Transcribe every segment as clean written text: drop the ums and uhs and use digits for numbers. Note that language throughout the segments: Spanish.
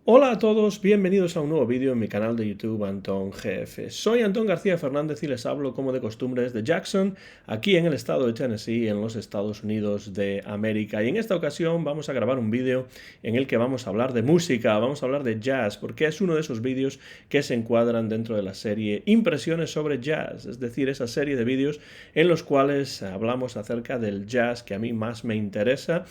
Hola a todos, bienvenidos a un nuevo vídeo en mi canal de YouTube Antón GF. Soy Antón García Fernández y les hablo como de costumbre desde Jackson, aquí en el estado de Tennessee, en los Estados Unidos de América. Y en esta ocasión vamos a grabar un vídeo en el que vamos a hablar de música, vamos a hablar de jazz, porque es uno de esos vídeos que se encuadran dentro de la serie Impresiones sobre Jazz, es decir, esa serie de vídeos en los cuales hablamos acerca del jazz que a mí más me interesa,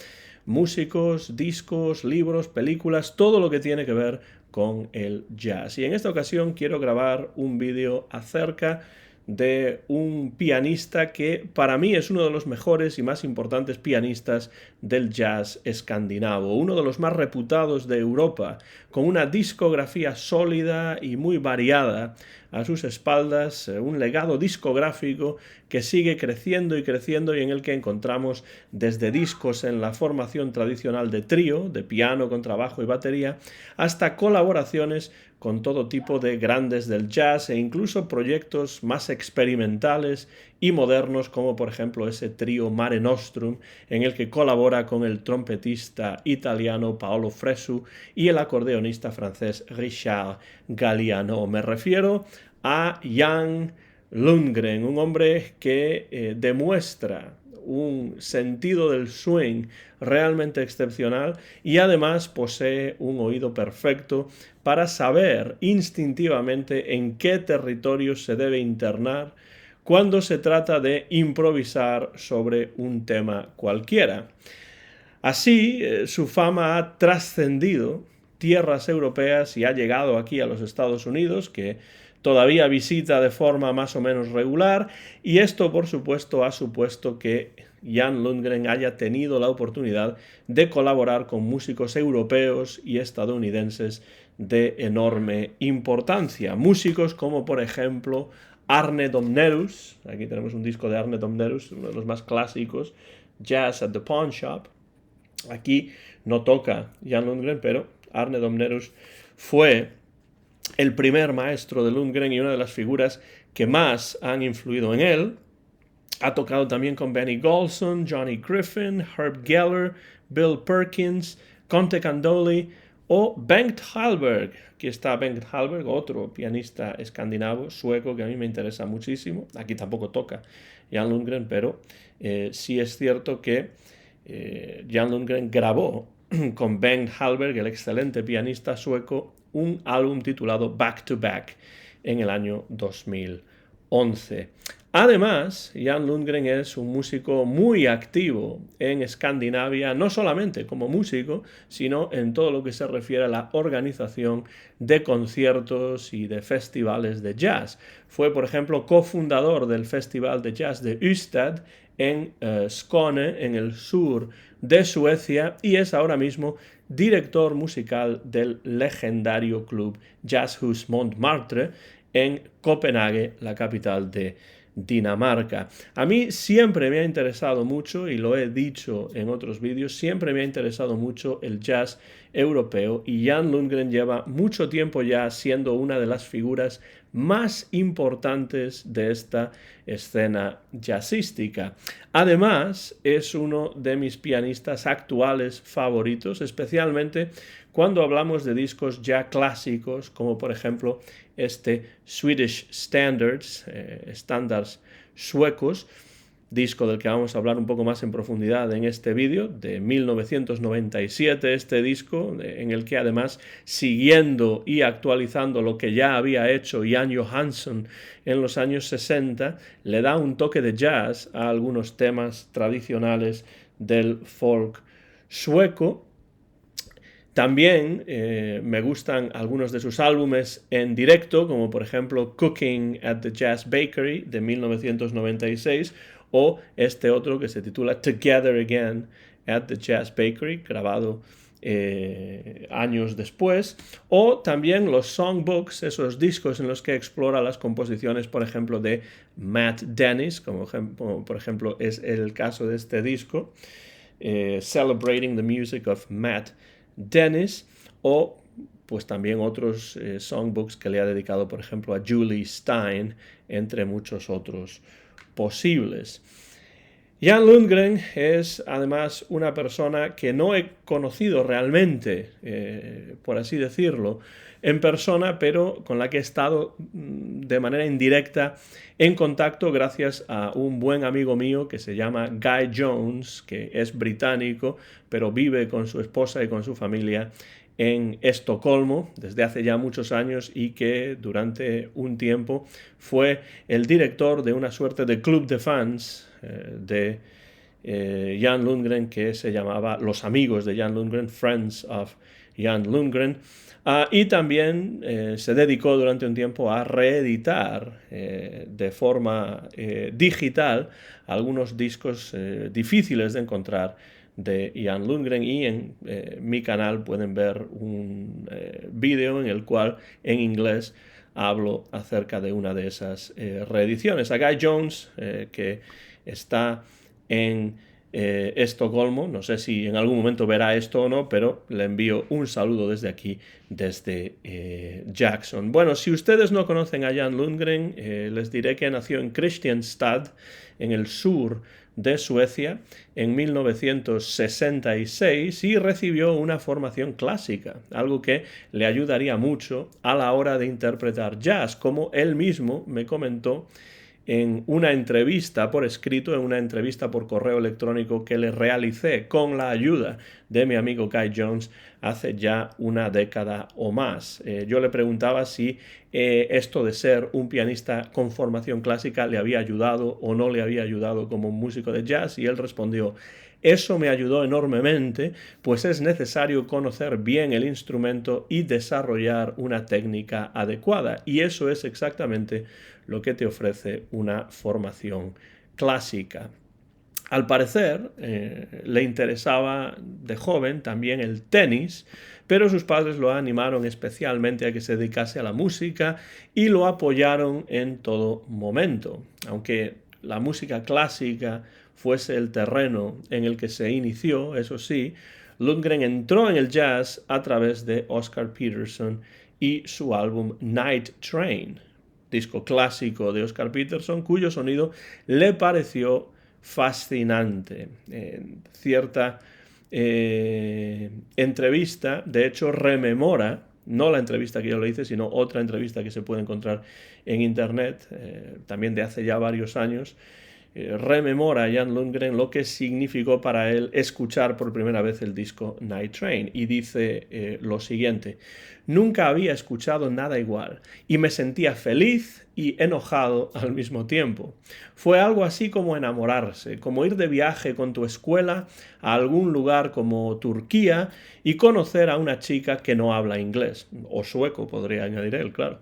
músicos, discos, libros, películas, todo lo que tiene que ver con el jazz. Y en esta ocasión quiero grabar un vídeo acerca de un pianista que para mí es uno de los mejores y más importantes pianistas del jazz escandinavo, uno de los más reputados de Europa, con una discografía sólida y muy variada a sus espaldas, un legado discográfico que sigue creciendo y creciendo y en el que encontramos desde discos en la formación tradicional de trío, de piano, contrabajo y batería, hasta colaboraciones con todo tipo de grandes del jazz e incluso proyectos más experimentales y modernos como por ejemplo ese trío Mare Nostrum en el que colabora con el trompetista italiano Paolo Fresu y el acordeonista francés Richard Galliano. Me refiero a Jan Lundgren, un hombre que demuestra un sentido del swing realmente excepcional y además posee un oído perfecto para saber instintivamente en qué territorio se debe internar cuando se trata de improvisar sobre un tema cualquiera. Así, su fama ha trascendido tierras europeas y ha llegado aquí a los Estados Unidos, que todavía visita de forma más o menos regular, y esto por supuesto ha supuesto que Jan Lundgren haya tenido la oportunidad de colaborar con músicos europeos y estadounidenses de enorme importancia. Músicos como por ejemplo Arne Domnerus, aquí tenemos un disco de Arne Domnerus, uno de los más clásicos, Jazz at the Pawn Shop. Aquí no toca Jan Lundgren, pero Arne Domnerus fue el primer maestro de Lundgren y una de las figuras que más han influido en él. Ha tocado también con Benny Golson, Johnny Griffin, Herb Geller, Bill Perkins, Conte Candoli o Bengt Hallberg. Aquí está Bengt Hallberg, otro pianista escandinavo, sueco, que a mí me interesa muchísimo. Aquí tampoco toca Jan Lundgren, pero sí es cierto que Jan Lundgren grabó con Bengt Hallberg, el excelente pianista sueco, un álbum titulado Back to Back en el año 2011. Además, Jan Lundgren es un músico muy activo en Escandinavia, no solamente como músico, sino en todo lo que se refiere a la organización de conciertos y de festivales de jazz. Fue, por ejemplo, cofundador del Festival de Jazz de Ystad en Skåne, en el sur de Suecia, y es ahora mismo director musical del legendario club Jazzhus Montmartre en Copenhague, la capital de Dinamarca. A mí siempre me ha interesado mucho, y lo he dicho en otros vídeos, siempre me ha interesado mucho el jazz europeo y Jan Lundgren lleva mucho tiempo ya siendo una de las figuras más importantes de esta escena jazzística. Además, es uno de mis pianistas actuales favoritos, especialmente cuando hablamos de discos ya clásicos, como por ejemplo este Swedish Standards, estándares suecos, disco del que vamos a hablar un poco más en profundidad en este vídeo, de 1997, este disco, en el que además, siguiendo y actualizando lo que ya había hecho Jan Johansson en los años 60, le da un toque de jazz a algunos temas tradicionales del folk sueco. También me gustan algunos de sus álbumes en directo, como por ejemplo Cooking at the Jazz Bakery de 1996 o este otro que se titula Together Again at the Jazz Bakery, grabado años después, o también los songbooks, esos discos en los que explora las composiciones, por ejemplo, de Matt Dennis, como por ejemplo es el caso de este disco, Celebrating the Music of Matt Dennis, o pues también otros songbooks que le ha dedicado, por ejemplo, a Julie Stein, entre muchos otros posibles. Jan Lundgren es además una persona que no he conocido realmente, por así decirlo, en persona, pero con la que he estado de manera indirecta en contacto gracias a un buen amigo mío que se llama Guy Jones, que es británico, pero vive con su esposa y con su familia en Estocolmo desde hace ya muchos años y que durante un tiempo fue el director de una suerte de club de fans de Jan Lundgren que se llamaba Los Amigos de Jan Lundgren, Friends of Jan Lundgren. Y también se dedicó durante un tiempo a reeditar de forma digital algunos discos difíciles de encontrar de Jan Lundgren, y en mi canal pueden ver un vídeo en el cual en inglés hablo acerca de una de esas reediciones. A Guy Jones, que está en Estocolmo, no sé si en algún momento verá esto o no, pero le envío un saludo desde aquí, desde Jackson. Bueno, si ustedes no conocen a Jan Lundgren, les diré que nació en Kristianstad, en el sur de Suecia, en 1966, y recibió una formación clásica, algo que le ayudaría mucho a la hora de interpretar jazz, como él mismo me comentó en una entrevista por escrito, en una entrevista por correo electrónico que le realicé con la ayuda de mi amigo Guy Jones hace ya una década o más. Yo le preguntaba si esto de ser un pianista con formación clásica le había ayudado o no le había ayudado como músico de jazz, y él respondió: eso me ayudó enormemente, pues es necesario conocer bien el instrumento y desarrollar una técnica adecuada, y eso es exactamente lo que te ofrece una formación clásica. Al parecer, le interesaba de joven también el tenis, pero sus padres lo animaron especialmente a que se dedicase a la música y lo apoyaron en todo momento. Aunque la música clásica fuese el terreno en el que se inició, eso sí, Lundgren entró en el jazz a través de Oscar Peterson y su álbum Night Train, disco clásico de Oscar Peterson, cuyo sonido le pareció fascinante. En cierta entrevista, de hecho, rememora, no la entrevista que yo le hice, sino otra entrevista que se puede encontrar en internet, también de hace ya varios años, rememora a Jan Lundgren lo que significó para él escuchar por primera vez el disco Night Train, y dice lo siguiente: nunca había escuchado nada igual y me sentía feliz y enojado al mismo tiempo. Fue algo así como enamorarse, como ir de viaje con tu escuela a algún lugar como Turquía y conocer a una chica que no habla inglés, o sueco podría añadir él, claro.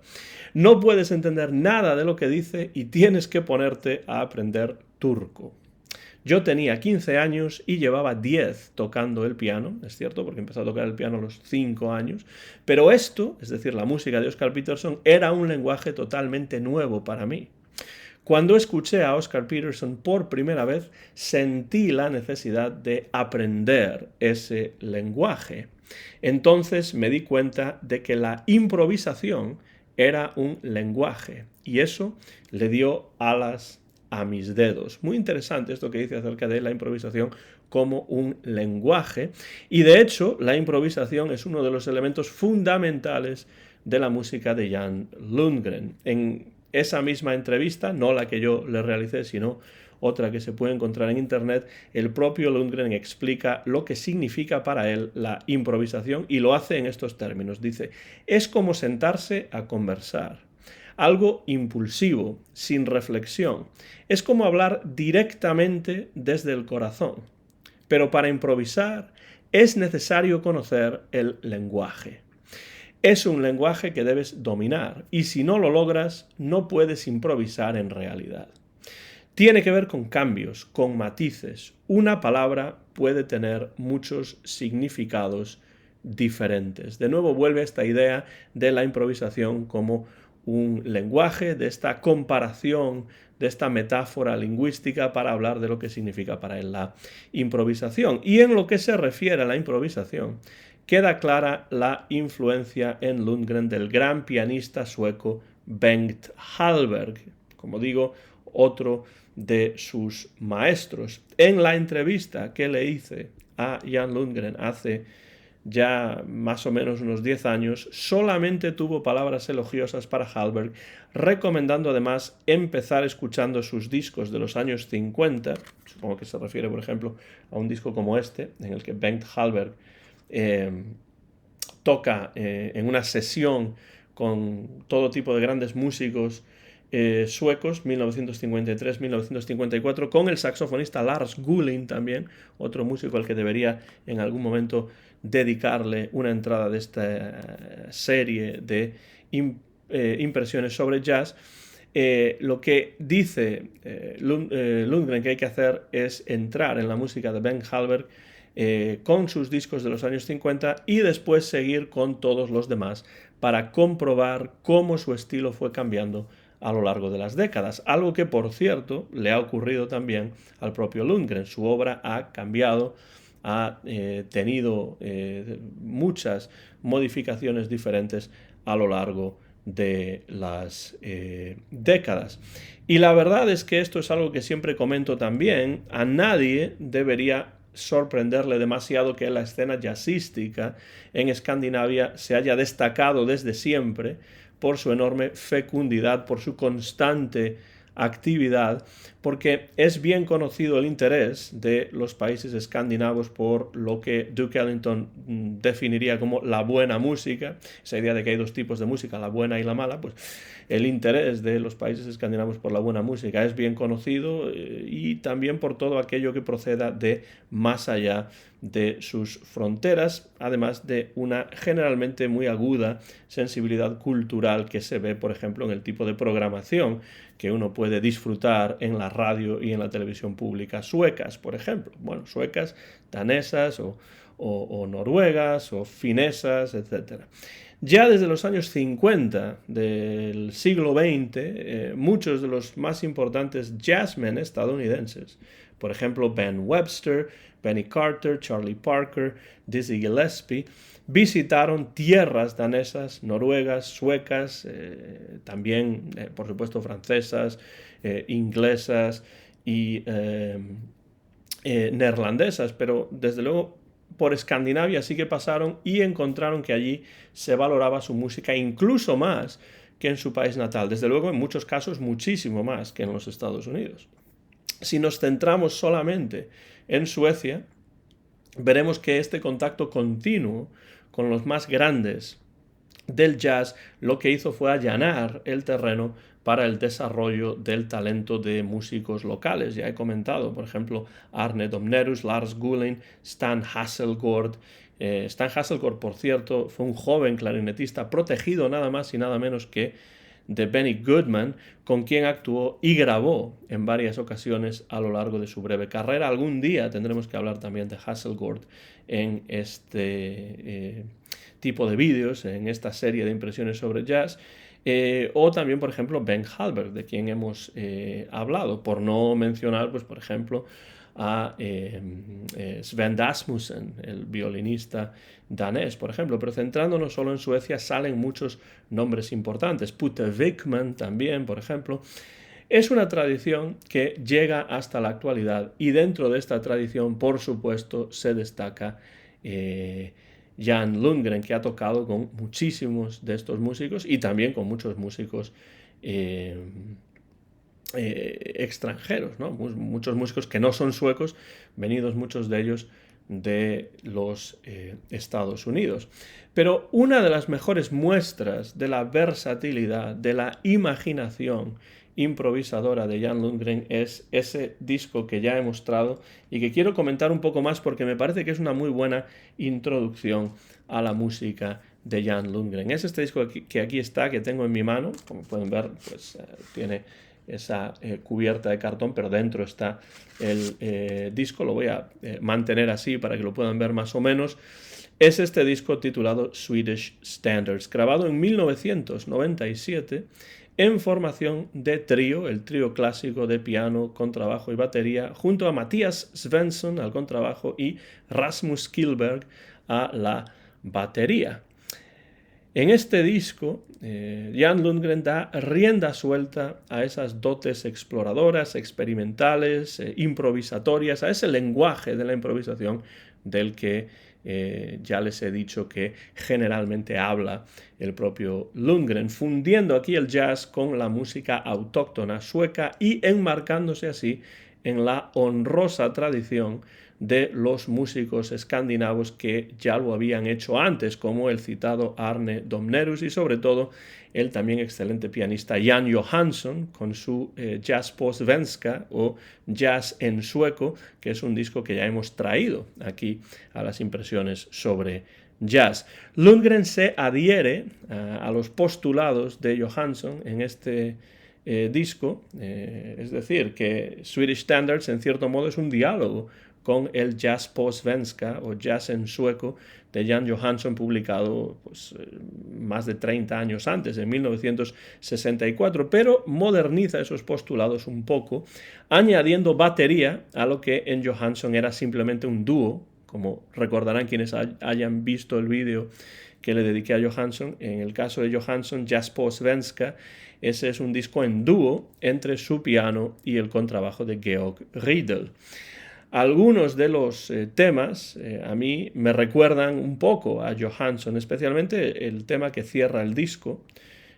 No puedes entender nada de lo que dice y tienes que ponerte a aprender turco. Yo tenía 15 años y llevaba 10 tocando el piano, es cierto, porque empecé a tocar el piano a los 5 años, pero esto, es decir, la música de Oscar Peterson, era un lenguaje totalmente nuevo para mí. Cuando escuché a Oscar Peterson por primera vez, sentí la necesidad de aprender ese lenguaje. Entonces me di cuenta de que la improvisación era un lenguaje, y eso le dio alas a mis dedos. Muy interesante esto que dice acerca de la improvisación como un lenguaje, y de hecho la improvisación es uno de los elementos fundamentales de la música de Jan Lundgren. En esa misma entrevista, no la que yo le realicé, sino otra que se puede encontrar en internet, el propio Lundgren explica lo que significa para él la improvisación, y lo hace en estos términos. Dice: es como sentarse a conversar, algo impulsivo, sin reflexión. Es como hablar directamente desde el corazón. Pero para improvisar es necesario conocer el lenguaje. Es un lenguaje que debes dominar, y si no lo logras, no puedes improvisar en realidad. Tiene que ver con cambios, con matices. Una palabra puede tener muchos significados diferentes. De nuevo vuelve esta idea de la improvisación como un lenguaje, de esta comparación, de esta metáfora lingüística para hablar de lo que significa para él la improvisación. Y en lo que se refiere a la improvisación, queda clara la influencia en Lundgren del gran pianista sueco Bengt Hallberg. Como digo, otro de sus maestros. En la entrevista que le hice a Jan Lundgren hace ya más o menos unos 10 años, solamente tuvo palabras elogiosas para Hallberg, recomendando además empezar escuchando sus discos de los años 50, supongo que se refiere, por ejemplo, a un disco como este, en el que Bengt Hallberg toca en una sesión con todo tipo de grandes músicos suecos, 1953-1954, con el saxofonista Lars Gullin también, otro músico al que debería en algún momento dedicarle una entrada de esta serie de impresiones sobre jazz. Lo que dice Lundgren que hay que hacer es entrar en la música de Bengt Hallberg con sus discos de los años 50 y después seguir con todos los demás para comprobar cómo su estilo fue cambiando a lo largo de las décadas. Algo que, por cierto, le ha ocurrido también al propio Lundgren. Su obra ha cambiado, ha tenido muchas modificaciones diferentes a lo largo de las décadas. Y la verdad es que esto es algo que siempre comento también. A nadie debería sorprenderle demasiado que la escena jazzística en Escandinavia se haya destacado desde siempre por su enorme fecundidad, por su constante actividad, porque es bien conocido el interés de los países escandinavos por lo que Duke Ellington definiría como la buena música, esa idea de que hay dos tipos de música, la buena y la mala. Pues el interés de los países escandinavos por la buena música es bien conocido y también por todo aquello que proceda de más allá de sus fronteras, además de una generalmente muy aguda sensibilidad cultural que se ve, por ejemplo, en el tipo de programación que uno puede disfrutar en la radio y en la televisión pública suecas, por ejemplo. Bueno, suecas, danesas o noruegas o finesas, etc. Ya desde los años 50 del siglo XX, muchos de los más importantes jazzmen estadounidenses, por ejemplo Ben Webster, Benny Carter, Charlie Parker, Dizzy Gillespie, visitaron tierras danesas, noruegas, suecas, también, por supuesto, francesas, inglesas y neerlandesas, pero desde luego por Escandinavia sí que pasaron y encontraron que allí se valoraba su música incluso más que en su país natal, desde luego en muchos casos muchísimo más que en los Estados Unidos. Si nos centramos solamente en Suecia, veremos que este contacto continuo con los más grandes del jazz lo que hizo fue allanar el terreno para el desarrollo del talento de músicos locales. Ya he comentado, por ejemplo, Arne Domnerus, Lars Gullin, Stan Hasselgaard. Stan Hasselgaard, por cierto, fue un joven clarinetista protegido nada más y nada menos que de Benny Goodman, con quien actuó y grabó en varias ocasiones a lo largo de su breve carrera. Algún día tendremos que hablar también de Hasselgaard en este tipo de vídeos, en esta serie de impresiones sobre jazz. O también, por ejemplo, Bengt Hallberg, de quien hemos hablado, por no mencionar, pues, por ejemplo, a Sven Dasmussen, el violinista danés, por ejemplo. Pero centrándonos solo en Suecia, salen muchos nombres importantes. Putte Wickman también, por ejemplo. Es una tradición que llega hasta la actualidad y dentro de esta tradición, por supuesto, se destaca Jan Lundgren, que ha tocado con muchísimos de estos músicos y también con muchos músicos extranjeros, ¿no? Muchos músicos que no son suecos, venidos muchos de ellos de los Estados Unidos. Pero una de las mejores muestras de la versatilidad, de la imaginación improvisadora de Jan Lundgren es ese disco que ya he mostrado y que quiero comentar un poco más porque me parece que es una muy buena introducción a la música de Jan Lundgren. Es este disco que aquí está, que tengo en mi mano. Como pueden ver, pues tiene esa cubierta de cartón, pero dentro está el disco. Lo voy a mantener así para que lo puedan ver más o menos. Es este disco titulado Swedish Standards, grabado en 1997 en formación de trío, el trío clásico de piano, contrabajo y batería, junto a Mattias Svensson al contrabajo y Rasmus Kihlberg a la batería. En este disco, Jan Lundgren da rienda suelta a esas dotes exploradoras, experimentales, improvisatorias, a ese lenguaje de la improvisación del que ya les he dicho que generalmente habla el propio Lundgren, fundiendo aquí el jazz con la música autóctona sueca y enmarcándose así en la honrosa tradición de los músicos escandinavos que ya lo habían hecho antes, como el citado Arne Domnerus y sobre todo el también excelente pianista Jan Johansson con su Jazz på svenska o Jazz en sueco, que es un disco que ya hemos traído aquí a las impresiones sobre jazz. Lundgren se adhiere a los postulados de Johansson en este disco, es decir, que Swedish Standards en cierto modo es un diálogo con el Jazz på svenska o Jazz en sueco de Jan Johansson, publicado pues, más de 30 años antes, en 1964, pero moderniza esos postulados un poco, añadiendo batería a lo que en Johansson era simplemente un dúo, como recordarán quienes hayan visto el vídeo que le dediqué a Johansson. En el caso de Johansson, Jazz på svenska, ese es un disco en dúo entre su piano y el contrabajo de Georg Riedel. Algunos de los temas a mí me recuerdan un poco a Johansson, especialmente el tema que cierra el disco.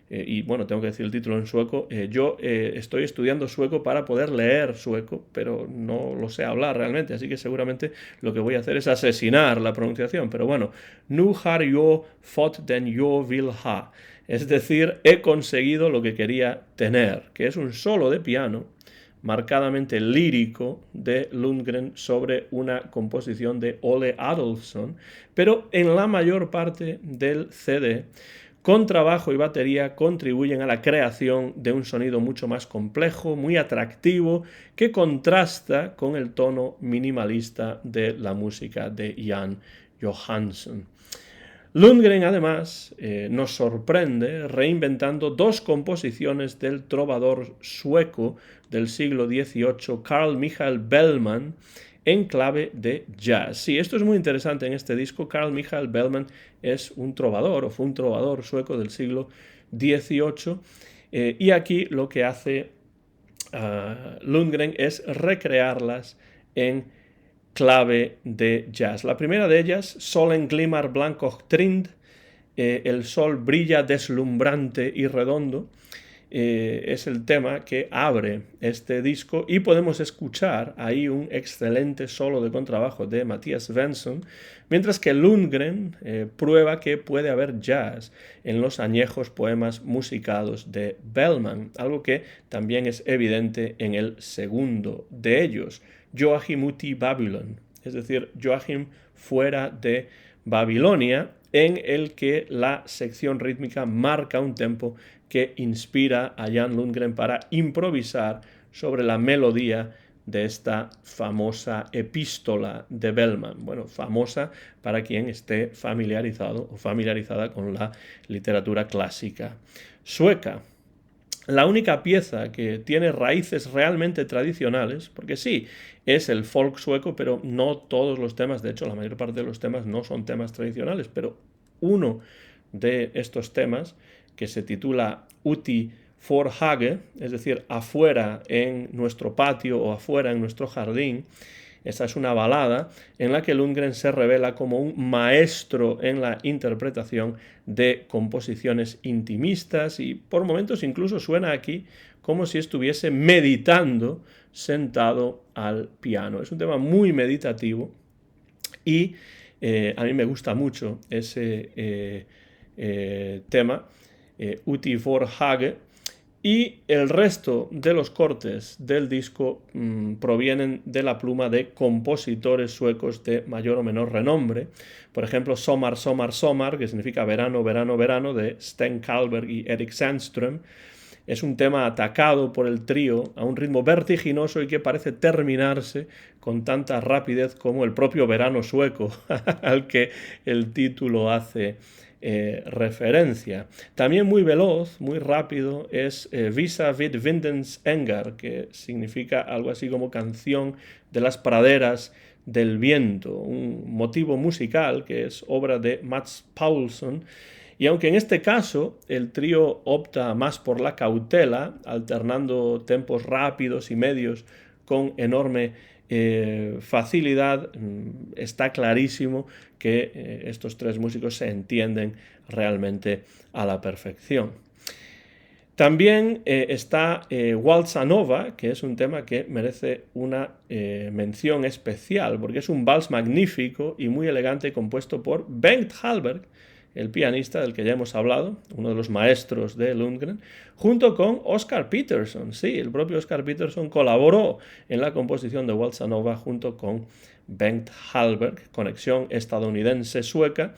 Y bueno, tengo que decir el título en sueco. Yo estoy estudiando sueco para poder leer sueco, pero no lo sé hablar realmente, así que seguramente lo que voy a hacer es asesinar la pronunciación. Pero bueno, Nu har jag fått den jag vill ha. Es decir, he conseguido lo que quería tener, que es un solo de piano marcadamente lírico de Lundgren sobre una composición de Ole Adolphson, pero en la mayor parte del CD, contrabajo y batería contribuyen a la creación de un sonido mucho más complejo, muy atractivo, que contrasta con el tono minimalista de la música de Jan Johansson. Lundgren, además, nos sorprende reinventando dos composiciones del trovador sueco del siglo XVIII, Carl Michael Bellman, en clave de jazz. Sí, esto es muy interesante en este disco. Carl Michael Bellman es un trovador, o fue un trovador sueco del siglo XVIII, y aquí lo que hace Lundgren es recrearlas en clave de jazz. La primera de ellas, Solen glimmar blanco trind, el sol brilla deslumbrante y redondo, es el tema que abre este disco y podemos escuchar ahí un excelente solo de contrabajo de Mattias Svensson, mientras que Lundgren prueba que puede haber jazz en los añejos poemas musicados de Bellman, algo que también es evidente en el segundo de ellos, Joachim uti Babylon, es decir, Joachim fuera de Babilonia, en el que la sección rítmica marca un tempo que inspira a Jan Lundgren para improvisar sobre la melodía de esta famosa epístola de Bellman. Bueno, famosa para quien esté familiarizado o familiarizada con la literatura clásica sueca. La única pieza que tiene raíces realmente tradicionales, porque sí, es el folk sueco, pero no todos los temas, de hecho la mayor parte de los temas no son temas tradicionales, pero uno de estos temas, que se titula Uti for Hage, es decir, afuera en nuestro patio o afuera en nuestro jardín. Esta es una balada en la que Lundgren se revela como un maestro en la interpretación de composiciones intimistas y por momentos incluso suena aquí como si estuviese meditando sentado al piano. Es un tema muy meditativo y a mí me gusta mucho ese tema, Uti for Hage, y el resto de los cortes del disco provienen de la pluma de compositores suecos de mayor o menor renombre. Por ejemplo, Sommar, Sommar, Sommar, que significa verano, verano, verano, de Sten Kalberg y Erik Sandström. Es un tema atacado por el trío a un ritmo vertiginoso y que parece terminarse con tanta rapidez como el propio verano sueco, al que el título hace referencia. También muy veloz, muy rápido, es Visa vid vindens engar, que significa algo así como canción de las praderas del viento, un motivo musical que es obra de Mats Paulsson Y aunque en este caso el trío opta más por la cautela, alternando tempos rápidos y medios con enorme facilidad, está clarísimo que estos tres músicos se entienden realmente a la perfección. También está Waltza Nova, que es un tema que merece una mención especial, porque es un vals magnífico y muy elegante compuesto por Bengt Hallberg, el pianista del que ya hemos hablado, uno de los maestros de Lundgren, junto con Oscar Peterson. Sí, el propio Oscar Peterson colaboró en la composición de Waltza Nova junto con Bengt Hallberg, conexión estadounidense-sueca,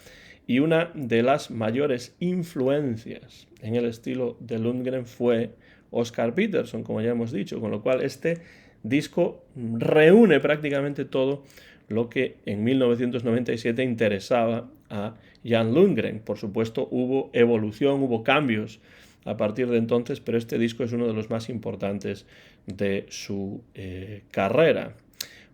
y una de las mayores influencias en el estilo de Lundgren fue Oscar Peterson, como ya hemos dicho, con lo cual este disco reúne prácticamente todo lo que en 1997 interesaba a Jan Lundgren. Por supuesto, hubo evolución, hubo cambios a partir de entonces, pero este disco es uno de los más importantes de su carrera.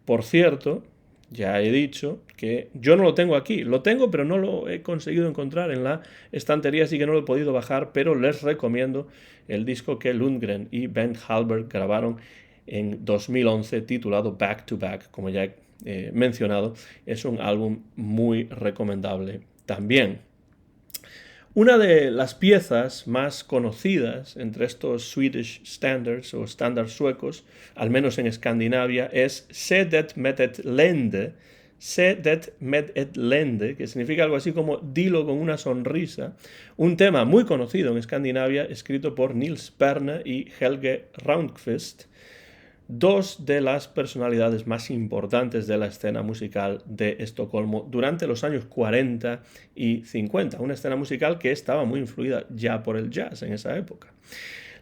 Por cierto, ya he dicho que yo no lo tengo aquí, lo tengo pero no lo he conseguido encontrar en la estantería, así que no lo he podido bajar, pero les recomiendo el disco que Lundgren y Bengt Hallberg grabaron en 2011 titulado Back to Back, como ya he mencionado, es un álbum muy recomendable también. Una de las piezas más conocidas entre estos Swedish standards o estándares suecos, al menos en Escandinavia, es Se det med ett leende, Se det med ett leende, que significa algo así como dilo con una sonrisa, un tema muy conocido en Escandinavia, escrito por Nils Berner y Helge Raunqvist, dos de las personalidades más importantes de la escena musical de Estocolmo durante los años 40 y 50, una escena musical que estaba muy influida ya por el jazz en esa época.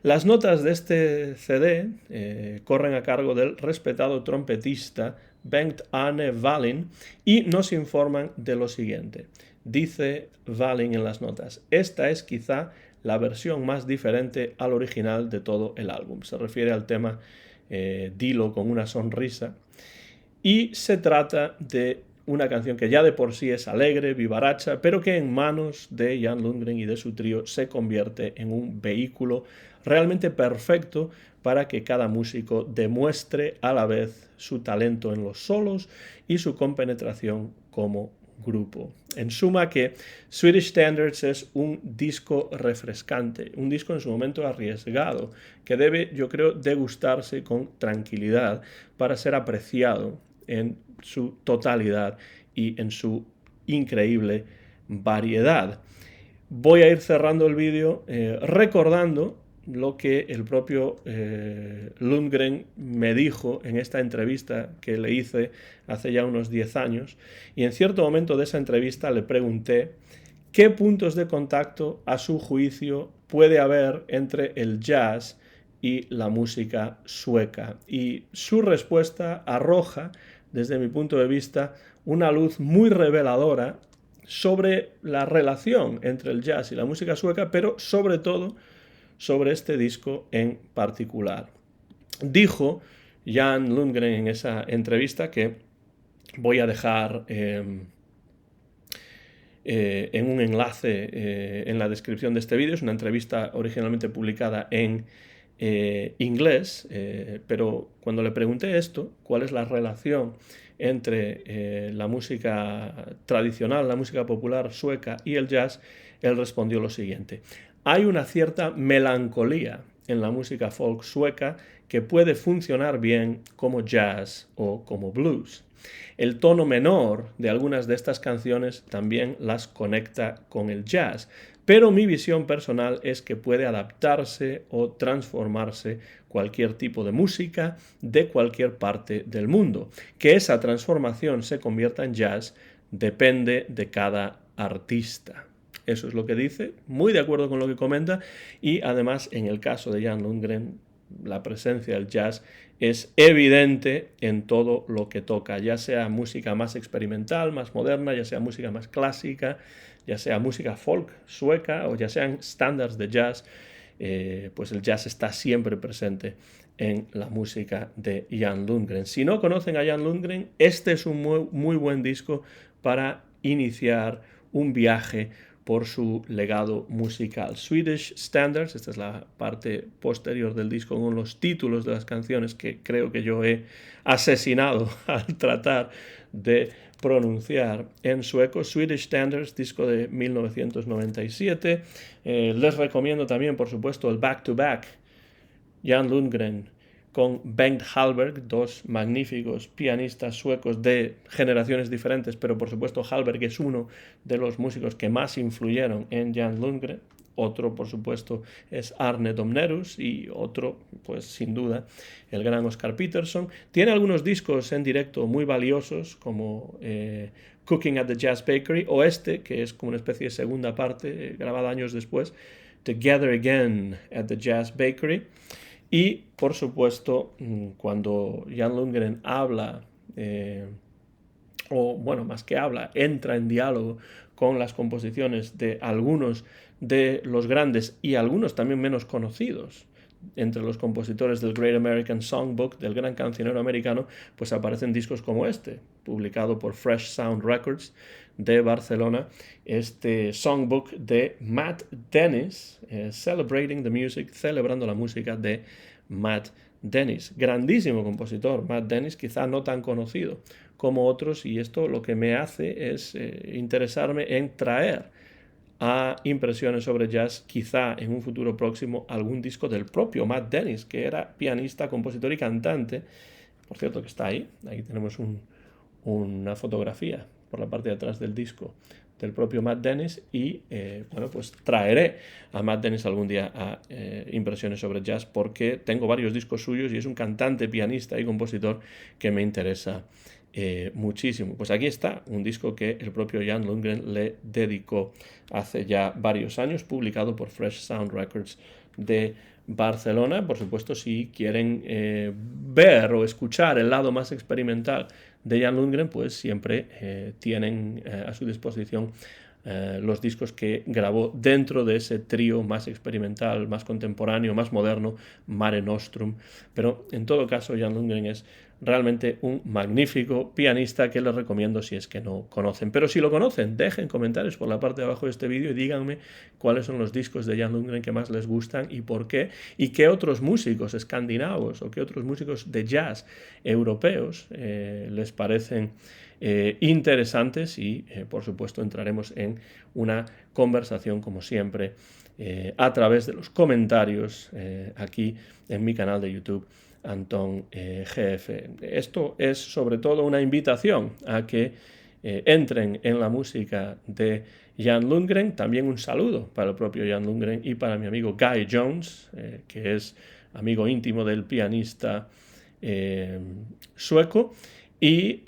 Las notas de este CD corren a cargo del respetado trompetista Bengt Arne Wallin y nos informan de lo siguiente. Dice Wallin en las notas: esta es quizá la versión más diferente al original de todo el álbum. Se refiere al tema Dilo con una sonrisa, y se trata de una canción que ya de por sí es alegre, vivaracha, pero que en manos de Jan Lundgren y de su trío se convierte en un vehículo realmente perfecto para que cada músico demuestre a la vez su talento en los solos y su compenetración como grupo. En suma, que Swedish Standards es un disco refrescante, un disco en su momento arriesgado, que debe, yo creo, degustarse con tranquilidad para ser apreciado en su totalidad y en su increíble variedad. Voy a ir cerrando el vídeo recordando lo que el propio Lundgren me dijo en esta entrevista que le hice hace ya unos 10 años, y en cierto momento de esa entrevista le pregunté qué puntos de contacto a su juicio puede haber entre el jazz y la música sueca, y su respuesta arroja, desde mi punto de vista, una luz muy reveladora sobre la relación entre el jazz y la música sueca, pero sobre todo sobre este disco en particular. Dijo Jan Lundgren en esa entrevista, que voy a dejar en un enlace en la descripción de este vídeo. Es una entrevista originalmente publicada en inglés, pero cuando le pregunté esto, cuál es la relación entre la música tradicional, la música popular sueca y el jazz, él respondió lo siguiente: hay una cierta melancolía en la música folk sueca que puede funcionar bien como jazz o como blues. El tono menor de algunas de estas canciones también las conecta con el jazz, pero mi visión personal es que puede adaptarse o transformarse cualquier tipo de música de cualquier parte del mundo. Que esa transformación se convierta en jazz depende de cada artista. Eso es lo que dice, muy de acuerdo con lo que comenta, y además en el caso de Jan Lundgren la presencia del jazz es evidente en todo lo que toca, ya sea música más experimental, más moderna, ya sea música más clásica, ya sea música folk sueca o ya sean estándares de jazz, pues el jazz está siempre presente en la música de Jan Lundgren. Si no conocen a Jan Lundgren, este es un muy buen disco para iniciar un viaje por su legado musical. Swedish Standards, esta es la parte posterior del disco con los títulos de las canciones que creo que yo he asesinado al tratar de pronunciar en sueco. Swedish Standards, disco de 1997. Les recomiendo también, por supuesto, el Back to Back, Jan Lundgren con Bengt Hallberg, dos magníficos pianistas suecos de generaciones diferentes, pero por supuesto Hallberg es uno de los músicos que más influyeron en Jan Lundgren. Otro, por supuesto, es Arne Domnerus y otro, pues sin duda, el gran Oscar Peterson. Tiene algunos discos en directo muy valiosos, como Cooking at the Jazz Bakery, o este, que es como una especie de segunda parte, grabada años después, Together Again at the Jazz Bakery. Y, por supuesto, cuando Jan Lundgren habla, o bueno, más que habla, entra en diálogo con las composiciones de algunos de los grandes y algunos también menos conocidos entre los compositores del Great American Songbook, del gran cancionero americano, pues aparecen discos como este, publicado por Fresh Sound Records de Barcelona, este songbook de Matt Dennis, Celebrating the Music, celebrando la música de Matt Dennis. Grandísimo compositor, Matt Dennis, quizá no tan conocido como otros, y esto lo que me hace es interesarme en traer a Impresiones sobre Jazz, quizá en un futuro próximo, algún disco del propio Matt Dennis, que era pianista, compositor y cantante. Por cierto, que está ahí tenemos una fotografía por la parte de atrás del disco del propio Matt Dennis, y bueno, pues traeré a Matt Dennis algún día a Impresiones sobre Jazz, porque tengo varios discos suyos y es un cantante, pianista y compositor que me interesa muchísimo. Pues aquí está un disco que el propio Jan Lundgren le dedicó hace ya varios años, publicado por Fresh Sound Records de Barcelona. Por supuesto, si quieren ver o escuchar el lado más experimental de Jan Lundgren, pues siempre tienen a su disposición los discos que grabó dentro de ese trío más experimental, más contemporáneo, más moderno, Mare Nostrum. Pero en todo caso, Jan Lundgren es realmente un magnífico pianista que les recomiendo si es que no conocen. Pero si lo conocen, dejen comentarios por la parte de abajo de este vídeo y díganme cuáles son los discos de Jan Lundgren que más les gustan y por qué, y qué otros músicos escandinavos o qué otros músicos de jazz europeos les parecen interesantes, y por supuesto entraremos en una conversación como siempre a través de los comentarios aquí en mi canal de YouTube Antón GF. Esto es sobre todo una invitación a que entren en la música de Jan Lundgren. También un saludo para el propio Jan Lundgren y para mi amigo Guy Jones, que es amigo íntimo del pianista sueco. Y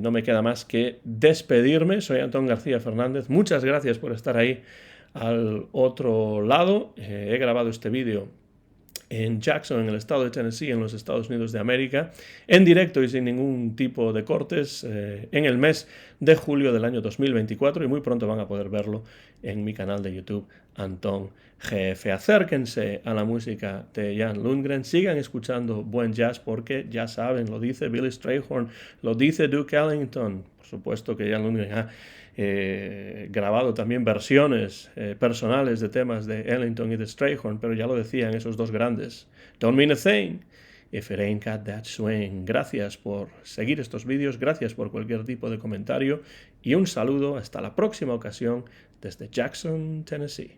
no me queda más que despedirme. Soy Antón García Fernández. Muchas gracias por estar ahí al otro lado. He grabado este vídeo en Jackson, en el estado de Tennessee, en los Estados Unidos de América, en directo y sin ningún tipo de cortes, en el mes de julio del año 2024, y muy pronto van a poder verlo en mi canal de YouTube, Antón GF. Acérquense a la música de Jan Lundgren, sigan escuchando buen jazz, porque ya saben, lo dice Billy Strayhorn, lo dice Duke Ellington. Por supuesto que Jan Lundgren ha grabado también versiones personales de temas de Ellington y de Strayhorn, pero ya lo decían esos dos grandes: Don't mean a thing if it ain't got that swing. Gracias por seguir estos vídeos, gracias por cualquier tipo de comentario, y un saludo hasta la próxima ocasión desde Jackson, Tennessee.